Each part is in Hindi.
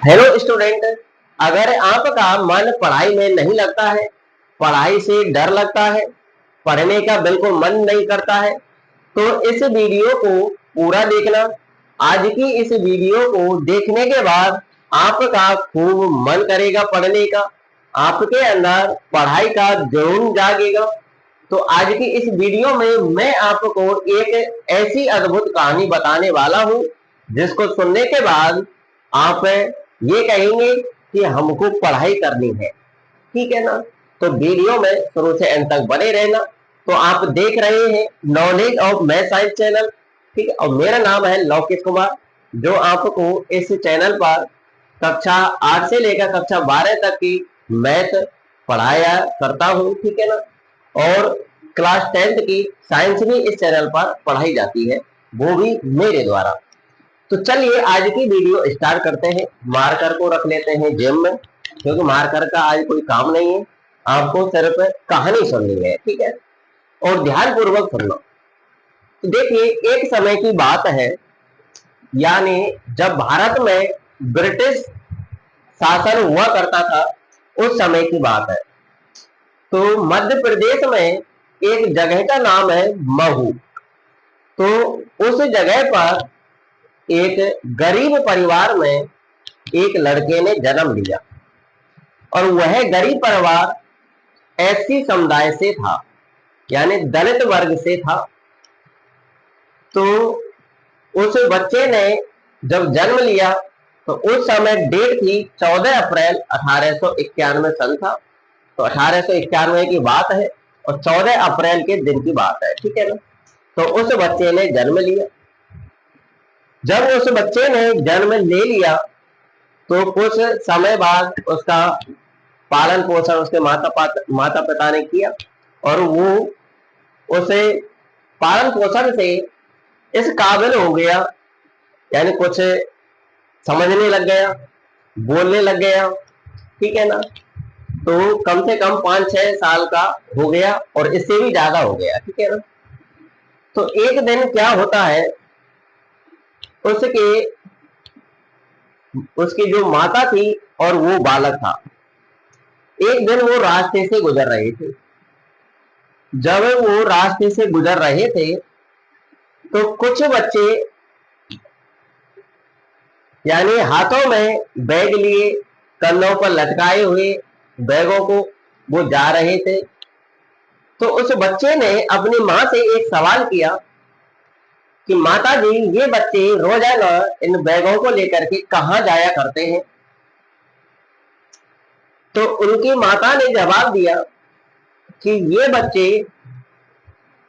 Hello student. अगर आपका मन पढ़ाई में नहीं लगता है, पढ़ाई से डर लगता है, पढ़ने का बिल्कुल मन नहीं करता है, तो इस वीडियो को पूरा देखना। आज की इस वीडियो को देखने के बाद आपका खूब मन करेगा पढ़ने का, आपके अंदर पढ़ाई का जुनून जागेगा। तो आज की इस वीडियो में मैं आपको एक ऐसी अद्भुत कहानी बताने वाला हूं जिसको सुनने के बाद आप ये कहेंगे कि हमको पढ़ाई करनी है। ठीक है ना? तो वीडियो में शुरू से अंत तक बने रहना। तो आप देख रहे हैं knowledge of math science channel. ठीक है, और मेरा नाम है लौकिक कुमार, जो आपको इस चैनल पर कक्षा 8 से लेकर कक्षा 12 तक की मैथ पढ़ाया करता हूँ। ठीक है ना? और क्लास 10th की साइंस भी इस चैनल पर पढ़ाई जाती है, वो भी मेरे द्वारा। तो चलिए आज की वीडियो स्टार्ट करते हैं। मार्कर को रख लेते हैं जेब में, क्योंकि मार्कर का आज कोई काम नहीं है, आपको सिर्फ कहानी सुननी है। ठीक है, और ध्यान पूर्वक सुनना। तो देखिए, एक समय की बात है, यानी जब भारत में ब्रिटिश शासन हुआ करता था, उस समय की बात है। तो मध्य प्रदेश में एक जगह का नाम है महू। तो उस जगह पर एक गरीब परिवार में एक लड़के ने जन्म लिया, और वह गरीब परिवार एससी समुदाय से था, यानी दलित वर्ग से था। तो उस बच्चे ने जब जन्म लिया, तो उस समय डेट थी 14 अप्रैल 1891 सन था। तो 1891 की बात है, और 14 अप्रैल के दिन की बात है। ठीक है ना? तो उस बच्चे ने जन्म लिया। जब उस बच्चे ने जन्म ले लिया, तो कुछ समय बाद उसका पालन पोषण उसके माता पिता ने किया, और वो उसे पालन पोषण से इस काबिल हो गया, यानी कुछ समझने लग गया, बोलने लग गया। ठीक है ना? तो कम से कम 5-6 साल का हो गया, और इससे भी ज्यादा हो गया। ठीक है ना? तो एक दिन क्या होता है, उसके उसकी जो माता थी और वो बालक था, एक दिन वो रास्ते से गुजर रहे थे। जब वो रास्ते से गुजर रहे थे, तो कुछ बच्चे, यानी हाथों में बैग लिए, कंधों पर लटकाए हुए बैगों को वो जा रहे थे। तो उस बच्चे ने अपनी माँ से एक सवाल किया कि माता जी, ये बच्चे रोजाना इन बैगों को लेकर के कहाँ जाया करते हैं? तो उनकी माता ने जवाब दिया कि ये बच्चे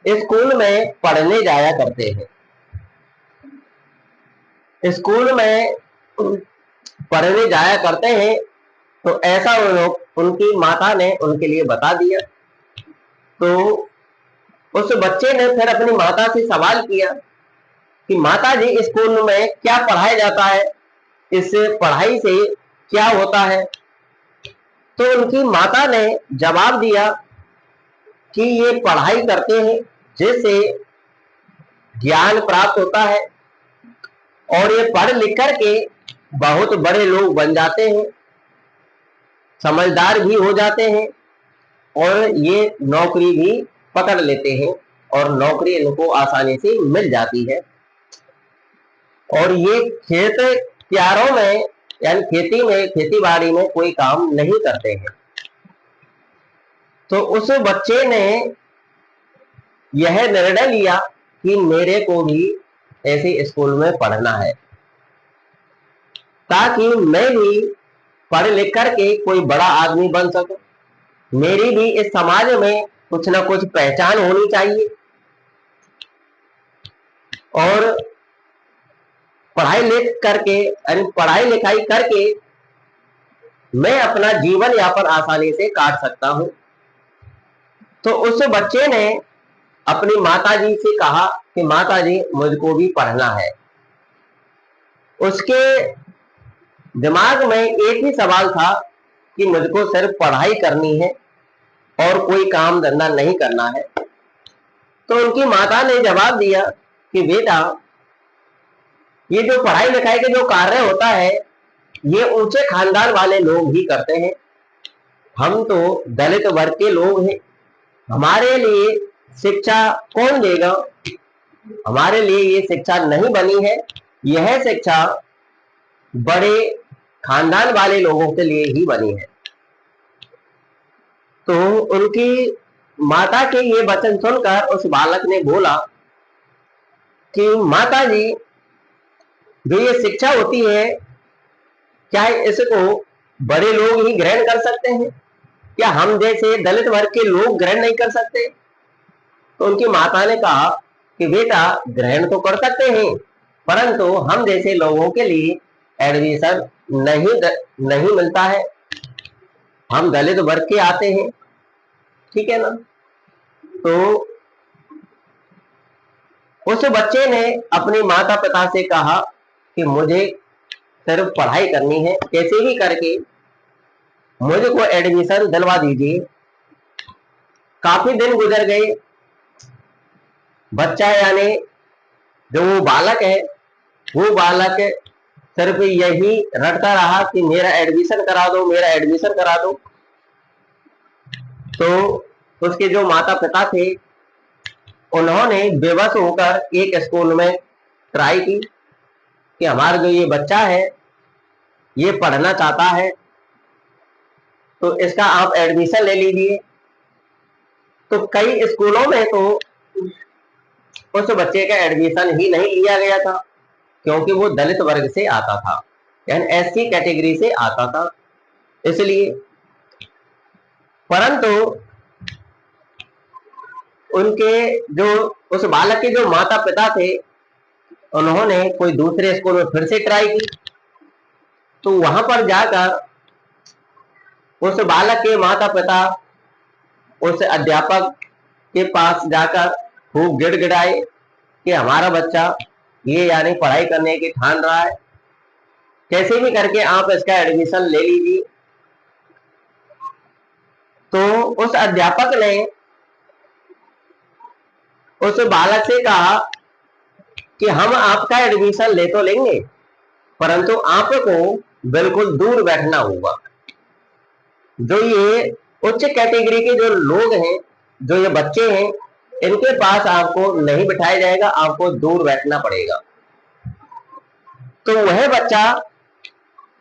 स्कूल में पढ़ने जाया करते हैं। स्कूल में पढ़ने जाया करते हैं। तो ऐसा उनकी माता ने उनके लिए बता दिया। तो उस बच्चे ने फिर अपनी माता से सवाल किया कि माता जी, स्कूल में क्या पढ़ाया जाता है? इस पढ़ाई से क्या होता है? तो उनकी माता ने जवाब दिया कि ये पढ़ाई करते हैं जिससे ज्ञान प्राप्त होता है, और ये पढ़ लिख करके बहुत बड़े लोग बन जाते हैं, समझदार भी हो जाते हैं, और ये नौकरी भी पकड़ लेते हैं, और नौकरी इनको आसानी से मिल जाती है। और ये खेत क्यारों में, यानी खेती बाड़ी में कोई काम नहीं करते हैं। तो उस बच्चे ने यह निर्णय लिया कि मेरे को भी ऐसे स्कूल में पढ़ना है, ताकि मैं भी पढ़ लिख करके कोई बड़ा आदमी बन सकूं। मेरी भी इस समाज में कुछ ना कुछ पहचान होनी चाहिए, और पढ़ाई लिख करके, यानी पढ़ाई लिखाई करके मैं अपना जीवन यापन आसानी से काट सकता हूं। तो उस बच्चे ने अपनी माता जी से कहा कि माता जी, मुझको भी पढ़ना है। उसके दिमाग में एक ही सवाल था कि मुझको सिर्फ पढ़ाई करनी है और कोई काम धंधा नहीं करना है। तो उनकी माता ने जवाब दिया कि बेटा, ये जो पढ़ाई लिखाई का जो कार्य होता है, ये ऊंचे खानदान वाले लोग ही करते हैं। हम तो दलित वर्ग के लोग हैं, हमारे लिए शिक्षा कौन देगा? हमारे लिए ये शिक्षा नहीं बनी है। यह शिक्षा बड़े खानदान वाले लोगों के लिए ही बनी है। तो उनकी माता के ये वचन सुनकर उस बालक ने बोला कि माता जी, जो ये शिक्षा होती है, क्या इसको बड़े लोग ही ग्रहण कर सकते हैं? क्या हम जैसे दलित वर्ग के लोग ग्रहण नहीं कर सकते? तो उनकी माता ने कहा कि बेटा, ग्रहण तो कर सकते हैं, परंतु हम जैसे लोगों के लिए एडमिशन नहीं मिलता है। हम दलित वर्ग के आते हैं, ठीक है ना। तो उस बच्चे ने अपने माता पिता से कहा कि मुझे सिर्फ पढ़ाई करनी है, कैसे भी करके मुझको एडमिशन दिलवा दीजिए। काफी दिन गुजर गए। बच्चा यानी जो वो बालक है, वो बालक सिर्फ यही रटता रहा कि मेरा एडमिशन करा दो, मेरा एडमिशन करा दो। तो उसके जो माता पिता थे, उन्होंने बेबस होकर एक स्कूल में ट्राई की कि हमारा जो ये बच्चा है, ये पढ़ना चाहता है, तो इसका आप एडमिशन ले लीजिए। तो कई स्कूलों में तो उस बच्चे का एडमिशन ही नहीं लिया गया था, क्योंकि वो दलित वर्ग से आता था, यानी एससी कैटेगरी से आता था, इसलिए। परंतु उनके जो उस बालक के जो माता पिता थे, उन्होंने कोई दूसरे स्कूल में फिर से ट्राई की। तो वहां पर जाकर उस बालक के माता पिता उस अध्यापक के पास जाकर खूब गिड़गिड़ाए कि हमारा बच्चा ये यानी पढ़ाई करने की ठान रहा है, कैसे भी करके आप इसका एडमिशन ले लीजिए। तो उस अध्यापक ने उस बालक से कहा कि हम आपका एडमिशन ले तो लेंगे, परंतु आपको बिल्कुल दूर बैठना होगा। जो ये उच्च कैटेगरी के जो लोग हैं, जो ये बच्चे हैं, इनके पास आपको नहीं बिठाया जाएगा, आपको दूर बैठना पड़ेगा। तो वह बच्चा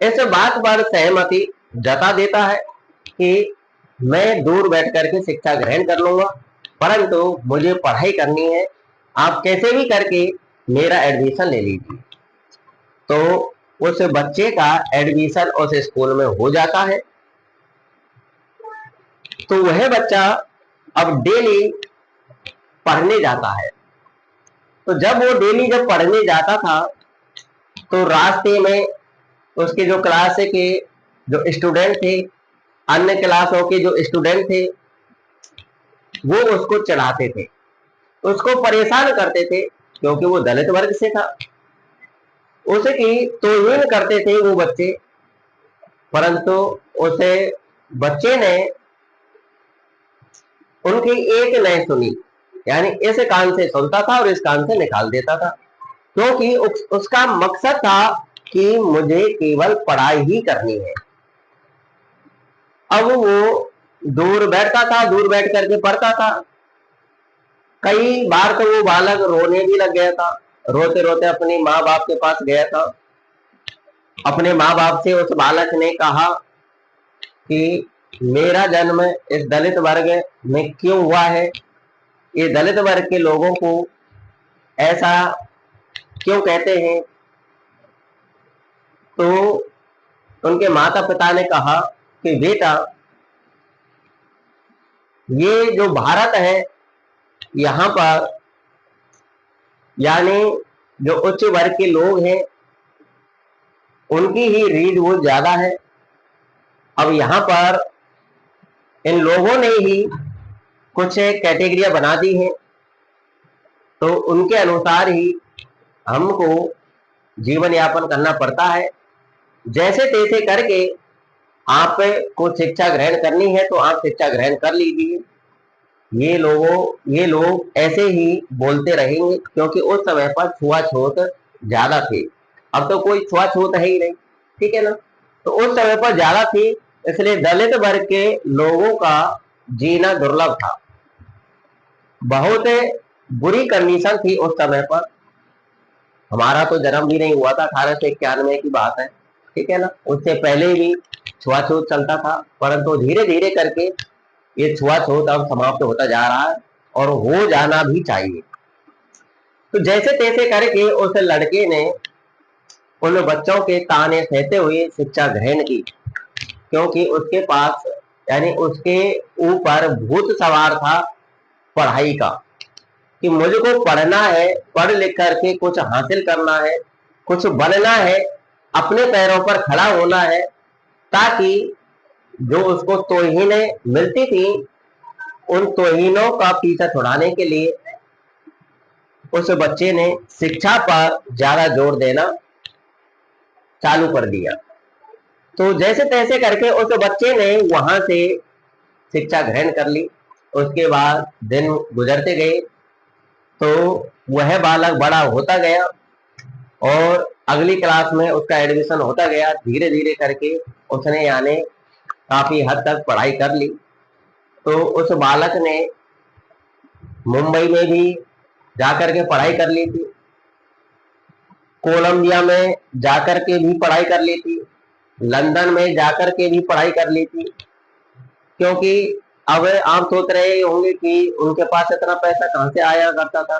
इस बात पर सहमति जता देता है कि मैं दूर बैठ करके शिक्षा ग्रहण कर लूंगा, परंतु मुझे पढ़ाई करनी है, आप कैसे भी करके मेरा एडमिशन ले लीजिए। तो उस बच्चे का एडमिशन उस स्कूल में हो जाता है। तो वह बच्चा अब डेली पढ़ने जाता है। तो जब वो डेली जब पढ़ने जाता था, तो रास्ते में उसके जो क्लास के जो स्टूडेंट थे, अन्य क्लासों के जो स्टूडेंट थे, वो उसको चढ़ाते थे, उसको परेशान करते थे, क्योंकि वो दलित वर्ग से था। उसकी तौहीन करते थे वो बच्चे, परंतु उसे बच्चे ने उनकी एक नहीं सुनी, यानी इस कान से सुनता था और इस कान से निकाल देता था, क्योंकि उसका मकसद था कि मुझे केवल पढ़ाई ही करनी है। अब वो दूर बैठता था, दूर बैठ करके पढ़ता था। कई बार तो वो बालक रोने भी लग गया था, रोते रोते अपने माँ बाप के पास गया था। अपने माँ बाप से उस बालक ने कहा कि मेरा जन्म इस दलित वर्ग में क्यों हुआ है, ये दलित वर्ग के लोगों को ऐसा क्यों कहते हैं। तो उनके माता पिता ने कहा कि बेटा, ये जो भारत है, यहाँ पर यानी जो उच्च वर्ग के लोग हैं, उनकी ही रीढ़ वो ज्यादा है। अब यहाँ पर इन लोगों ने ही कुछ कैटेगरियां बना दी हैं, तो उनके अनुसार ही हमको जीवन यापन करना पड़ता है। जैसे तैसे करके आपको शिक्षा ग्रहण करनी है तो आप शिक्षा ग्रहण कर लीजिए। ये लोग ऐसे ही बोलते रहेंगे, क्योंकि उस समय पर छुआछूत ज्यादा थी। अब तो कोई छुआछूत है ही नहीं, ठीक है ना। तो उस समय पर ज्यादा थी, इसलिए दलित वर्ग के लोगों का जीना दुर्लभ था। बहुत बुरी कंडीशन थी उस समय पर। हमारा तो जन्म भी नहीं हुआ था, 1891 की बात है, ठीक है ना। उससे पहले भी छुआछूत चलता था, परंतु धीरे धीरे करके ये छुआछूत अब समाप्त होता जा रहा है और हो जाना भी चाहिए। तो जैसे तैसे करके उस लड़के ने उन बच्चों के ताने सहते हुए शिक्षा ग्रहण की, क्योंकि उसके पास यानी उसके ऊपर भूत सवार था पढ़ाई का, कि मुझको पढ़ना है, पढ़ लिख करके कुछ हासिल करना है, कुछ बनना है, अपने पैरों पर खड़ा होना है, ताकि जो उसको तौहीनें मिलती थी उन तौहीनों का पीछा छुड़ाने के लिए उस बच्चे ने शिक्षा पर ज्यादा जोर देना चालू कर दिया। तो जैसे तैसे करके उस बच्चे ने वहां से शिक्षा ग्रहण कर ली। उसके बाद दिन गुजरते गए तो वह बालक बड़ा होता गया और अगली क्लास में उसका एडमिशन होता गया। धीरे धीरे करके उसने यानी काफी हद तक पढ़ाई कर ली। तो उस बालक ने मुंबई में भी जाकर के पढ़ाई कर ली थी, कोलंबिया में जाकर के भी पढ़ाई कर ली थी, लंदन में जाकर के भी पढ़ाई कर ली थी। क्योंकि अब आप सोच रहे होंगे कि उनके पास इतना पैसा कहां से आया करता था,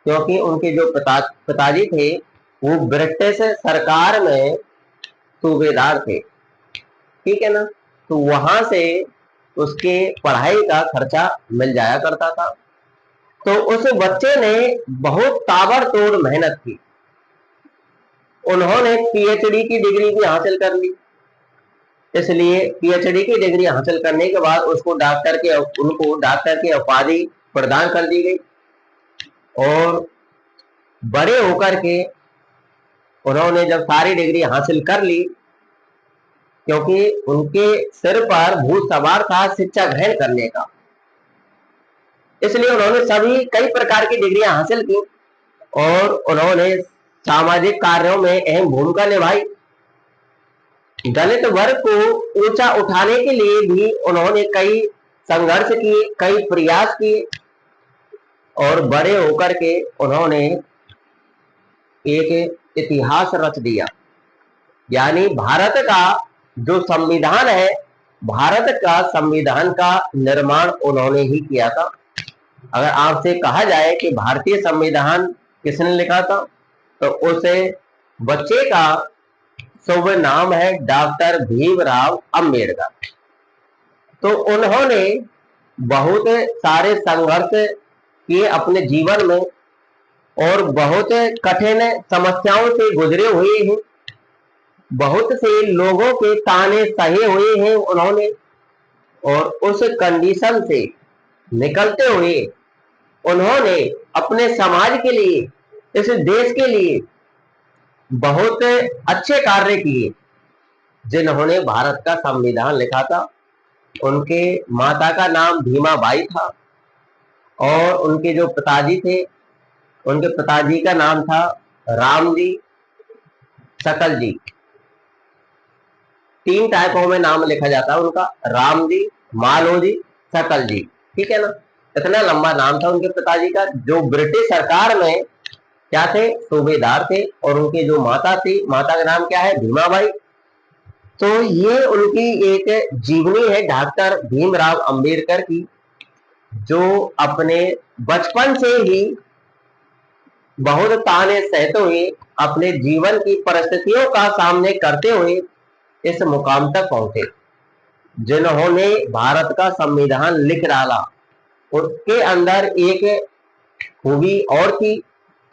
क्योंकि उनके जो पिताजी थे वो ब्रिटिश सरकार में सूबेदार थे, ठीक है ना। तो वहां से उसके पढ़ाई का खर्चा मिल जाया करता था। तो उस बच्चे ने बहुत ताबड़तोड़ मेहनत की। उन्होंने पीएचडी की डिग्री भी हासिल कर ली। इसलिए पीएचडी की डिग्री हासिल करने के बाद उनको डॉक्टर की उपाधि प्रदान कर दी गई और बड़े होकर के उन्होंने जब सारी डिग्री हासिल कर ली, क्योंकि उनके सिर पर भूत सवार था शिक्षा ग्रहण करने का, इसलिए उन्होंने सभी कई प्रकार की डिग्रियां हासिल की और उन्होंने सामाजिक कार्यों में अहम भूमिका निभाई। दलित वर्ग को ऊंचा उठाने के लिए भी उन्होंने कई संघर्ष किए, कई प्रयास किए और बड़े होकर के उन्होंने एक इतिहास रच दिया। यानी भारत का जो संविधान है, भारत का संविधान का निर्माण उन्होंने ही किया था। अगर आपसे कहा जाए कि भारतीय संविधान किसने लिखा था, तो उसे बच्चे का शुभ नाम है डॉक्टर भीमराव अंबेडकर। तो उन्होंने बहुत सारे संघर्ष किए अपने जीवन में और बहुत कठिन समस्याओं से गुजरे हुए हैं, बहुत से लोगों के ताने सहे हुए हैं उन्होंने, और उस कंडीशन से निकलते हुए उन्होंने अपने समाज के लिए, इस देश के लिए बहुत अच्छे कार्य किए। जिन्होंने भारत का संविधान लिखा था उनके माता का नाम भीमाबाई था और उनके जो पिताजी थे उनके पिताजी का नाम था रामजी सकल जी। 3 टाइपों में नाम लिखा जाता है उनका, रामजी, मालोजी, सकल जी, ठीक है ना। इतना लंबा नाम था उनके पिताजी का, जो ब्रिटिश सरकार में क्या थे, सूबेदार थे। और उनकी जो माता थी, माता का नाम क्या है, भीमाबाई। तो ये उनकी एक जीवनी है डॉक्टर भीमराव अंबेडकर की, जो अपने बचपन से ही बहुत ताने सहते हुए अपने जीवन की परिस्थितियों का सामने करते हुए इस मुकाम तक पहुंचे। जिन्होंने भारत का संविधान लिख डाला, उसके अंदर एक खूबी और थी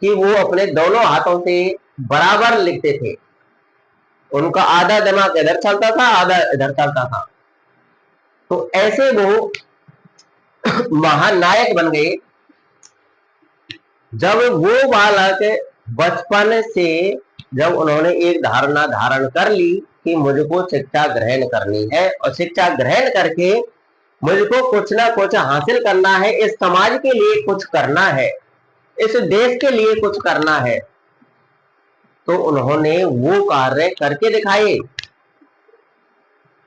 कि वो अपने दोनों हाथों से बराबर लिखते थे। उनका आधा दिमाग इधर चलता था, आधा इधर चलता था। तो ऐसे वो महानायक बन गए। जब वो बालक बचपन से जब उन्होंने एक धारणा धारण कर ली कि मुझको शिक्षा ग्रहण करनी है और शिक्षा ग्रहण करके मुझको कुछ ना कुछ हासिल करना है, इस समाज के लिए कुछ करना है, इस देश के लिए कुछ करना है, तो उन्होंने वो कार्य करके दिखाए।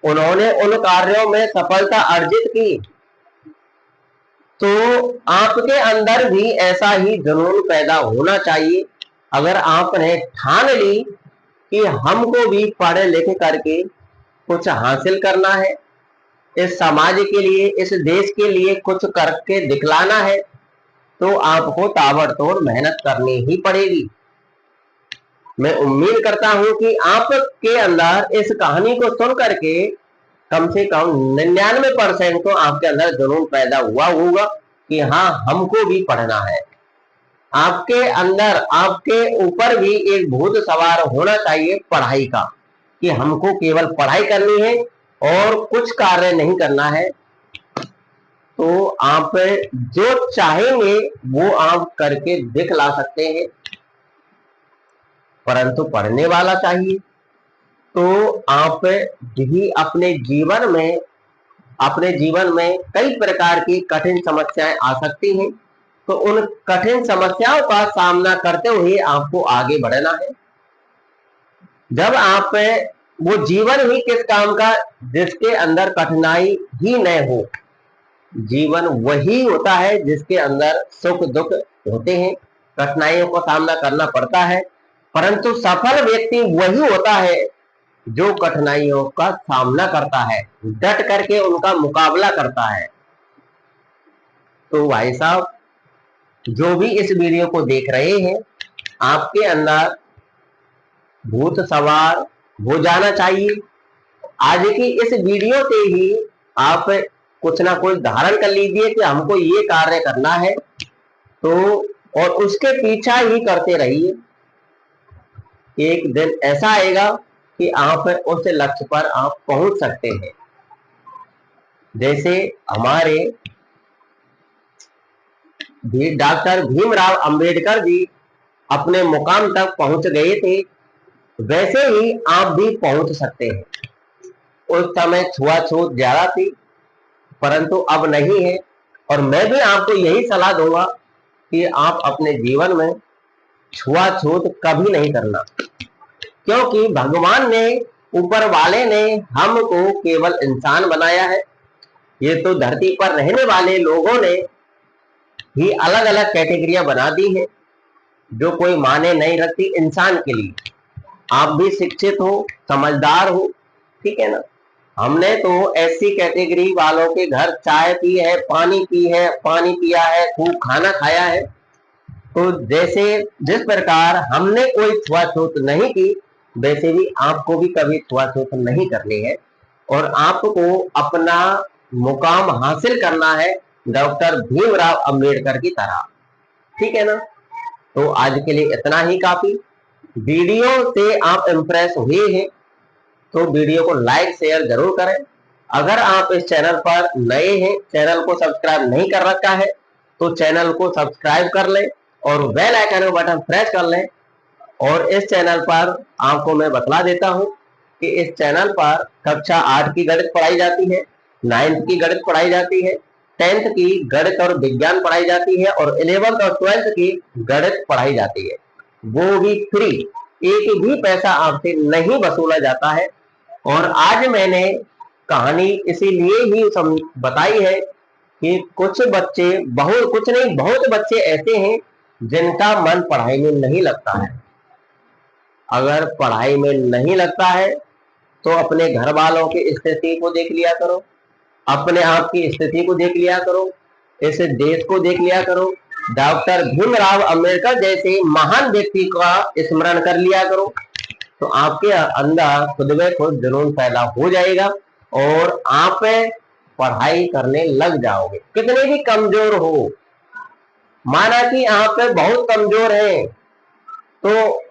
उन्होंने उन कार्यों में सफलता अर्जित की, तो आपके अंदर भी ऐसा ही जुनून पैदा होना चाहिए। अगर आपने ठान ली कि हमको भी पढ़ लिख करके कुछ हासिल करना है, इस समाज के लिए, इस देश के लिए कुछ करके दिखलाना है, तो आपको ताबड़तोड़ मेहनत करनी ही पड़ेगी। मैं उम्मीद करता हूं कि आपके अंदर इस कहानी को सुन करके कम से कम 99% तो आपके अंदर जुनून पैदा हुआ होगा कि हाँ, हमको भी पढ़ना है। आपके अंदर, आपके ऊपर भी एक भूत सवार होना चाहिए पढ़ाई का, कि हमको केवल पढ़ाई करनी है और कुछ कार्य नहीं करना है। तो आप जो चाहेंगे वो आप करके दिखला सकते हैं, परंतु पढ़ने वाला चाहिए। तो आप भी अपने जीवन में कई प्रकार की कठिन समस्याएं आ सकती हैं, तो उन कठिन समस्याओं का सामना करते हुए आपको आगे बढ़ना है। जब आप, वो जीवन ही किस काम का जिसके अंदर कठिनाई ही न हो। जीवन वही होता है जिसके अंदर सुख दुख होते हैं, कठिनाइयों का सामना करना पड़ता है, परंतु सफल व्यक्ति वही होता है जो कठिनाइयों का सामना करता है, डट करके उनका मुकाबला करता है। तो भाई साहब, जो भी इस वीडियो को देख रहे हैं, आपके अंदर भूत सवार हो जाना चाहिए। आज की इस वीडियो से ही आप कुछ ना कुछ धारण कर लीजिए कि हमको ये कार्य करना है, तो और उसके पीछा ही करते रहिए। एक दिन ऐसा आएगा कि आप उस लक्ष्य पर आप पहुंच सकते हैं। जैसे हमारे भी डॉक्टर भीमराव अंबेडकर जी अपने मुकाम तक पहुंच गए थे, वैसे ही आप भी पहुंच सकते हैं। उस समय छुआछूत ज्यादा थी, परंतु अब नहीं है। और मैं भी आपको यही सलाह दूंगा कि आप अपने जीवन में छुआछूत कभी नहीं करना, क्योंकि भगवान ने, ऊपर वाले ने हमको केवल इंसान बनाया है। ये तो धरती पर रहने वाले लोगों ने ही अलग अलग कैटेगरियां बना दी है, जो कोई माने नहीं रखती इंसान के लिए। आप भी शिक्षित हो, समझदार हो, ठीक है ना। हमने तो ऐसी कैटेगरी वालों के घर चाय पी है, पानी पिया है, खूब खाना खाया है। तो जैसे जिस प्रकार हमने कोई छुआछूत नहीं की, वैसे भी आपको भी कभी छुआछूत नहीं करनी है, और आपको अपना मुकाम हासिल करना है डॉक्टर भीमराव अंबेडकर की तरह, ठीक है ना। तो आज के लिए इतना ही काफी। वीडियो से आप इंप्रेस हुए हैं तो वीडियो को लाइक शेयर जरूर करें। अगर आप इस चैनल पर नए हैं, चैनल को सब्सक्राइब नहीं कर रखा है, तो चैनल को सब्सक्राइब कर लें और बेल आइकन बटन प्रेस कर लें। और इस चैनल पर आपको मैं बतला देता हूं कि इस चैनल पर कक्षा 8 की गणित पढ़ाई जाती है, 9th की गणित पढ़ाई जाती है, 10th की गणित और विज्ञान पढ़ाई जाती है, और 11th और 12th की गणित पढ़ाई जाती है, वो भी फ्री। एक भी पैसा आपसे नहीं वसूला जाता है। और आज मैंने कहानी इसीलिए ही बताई है कि कुछ बच्चे, बहुत कुछ नहीं, बहुत बच्चे ऐसे हैं जिनका मन पढ़ाई में नहीं लगता है। अगर पढ़ाई में नहीं लगता है तो अपने घर वालों की स्थिति को देख लिया करो, अपने आप की स्थिति को देख लिया करो, इस देश को देख लिया करो, डॉक्टर भीमराव अंबेडकर जैसे महान व्यक्ति का स्मरण कर लिया करो, तो आपके अंदर खुद में खुद जुनून पैदा हो जाएगा और आप पढ़ाई करने लग जाओगे। कितने भी कमजोर हो, माना कि आप बहुत कमजोर हैं, तो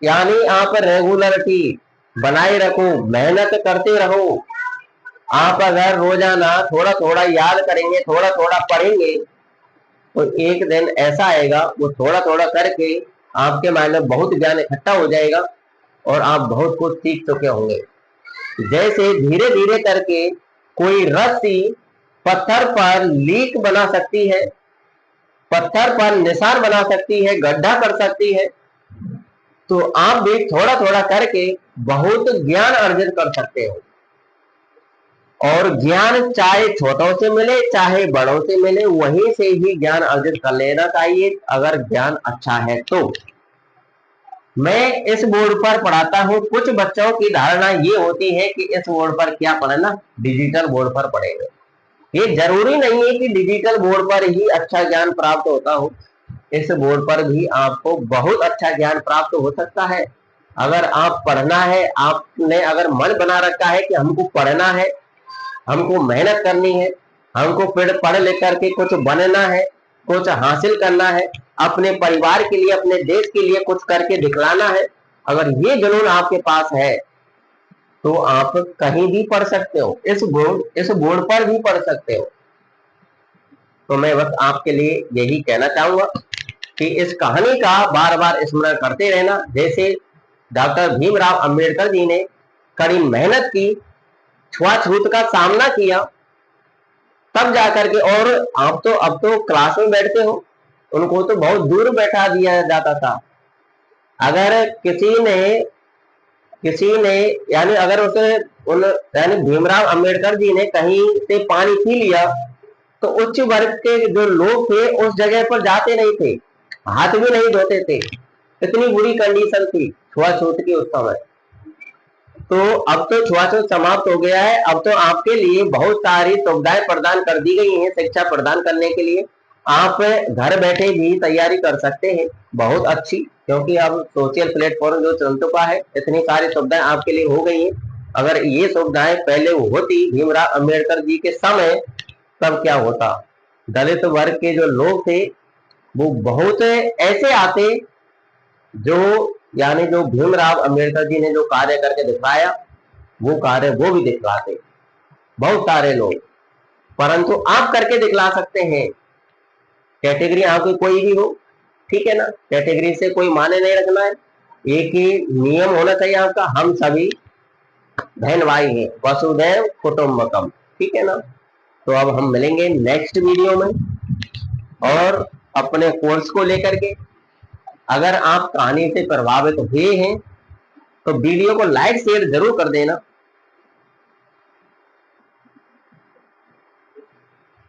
यानी आप रेगुलरिटी बनाए रखो, मेहनत करते रहो। आप अगर रोजाना थोड़ा थोड़ा याद करेंगे, थोड़ा थोड़ा पढ़ेंगे, तो एक दिन ऐसा आएगा, वो थोड़ा थोड़ा करके आपके माइंड में बहुत ज्ञान इकट्ठा हो जाएगा और आप बहुत कुछ सीख चुके होंगे। जैसे धीरे धीरे करके कोई रस्सी पत्थर पर लीक बना सकती है, पत्थर पर निशान बना सकती है, गड्ढा कर सकती है, तो आप भी थोड़ा थोड़ा करके बहुत ज्ञान अर्जित कर सकते हो। और ज्ञान चाहे छोटों से मिले चाहे बड़ों से मिले, वहीं से ही ज्ञान अर्जित कर लेना चाहिए अगर ज्ञान अच्छा है तो। मैं इस बोर्ड पर पढ़ाता हूँ, कुछ बच्चों की धारणा ये होती है कि इस बोर्ड पर क्या पढ़ना, डिजिटल बोर्ड पर पढ़ेंगे। ये जरूरी नहीं है कि डिजिटल बोर्ड पर ही अच्छा ज्ञान प्राप्त होता हो, इस बोर्ड पर भी आपको बहुत अच्छा ज्ञान प्राप्त हो सकता है। अगर आप पढ़ना है, आपने अगर मन बना रखा है कि हमको पढ़ना है, हमको मेहनत करनी है, हमको पढ़ लिख करके कुछ बनना है, कुछ हासिल करना है, अपने परिवार के लिए अपने देश के लिए कुछ करके दिखलाना है, अगर ये जुनून आपके पास है तो आप कहीं भी पढ़ सकते हो, इस बोर्ड पर भी पढ़ सकते हो। तो मैं बस आपके लिए यही कहना चाहूंगा कि इस कहानी का बार बार स्मरण करते रहना। जैसे डॉक्टर भीमराव अंबेडकर जी ने कड़ी मेहनत की, छुआछूत का सामना किया, तब जाकर के, और आप तो अब तो क्लास में बैठते हो, उनको तो बहुत दूर बैठा दिया जाता था। अगर किसी ने यानी अगर उसे यानी भीमराव अंबेडकर जी ने कहीं से पानी पी लिया तो उच्च वर्ग के जो लोग थे उस जगह पर जाते नहीं थे, हाथ भी नहीं धोते थे, इतनी बुरी कंडीशन थी छुआछूत की उस समय। तो अब तो छुआछूत समाप्त हो गया है, अब तो आपके लिए बहुत सारी सुविधाएं प्रदान कर दी गई हैं शिक्षा प्रदान करने के लिए। आप घर बैठे भी तैयारी कर सकते हैं बहुत अच्छी, क्योंकि अब सोशल प्लेटफॉर्म जो चल चुका है, इतनी सारी सुविधाएं आपके लिए हो गई हैं। अगर ये सुविधाएं पहले होती भीमराव अंबेडकर जी के समय, तब क्या होता, दलित वर्ग के जो लोग थे वो बहुत ऐसे आते जो यानी जो भीमराव अंबेडकर जी ने जो कार्य करके दिखाया वो कार्य वो भी दिखलाते बहुत सारे लोग। परंतु आप करके दिखला सकते हैं, कैटेगरी आपकी कोई भी हो, ठीक है ना, कैटेगरी से कोई माने नहीं रखना है, एक ही नियम होना चाहिए आपका, हम सभी बहन भाई हैं, वसुधैव कुटुंबकम, ठीक है ना। तो अब हम मिलेंगे नेक्स्ट वीडियो में और अपने कोर्स को लेकर के। अगर आप कहानी से प्रभावित हुए हैं तो वीडियो को लाइक शेयर जरूर कर देना।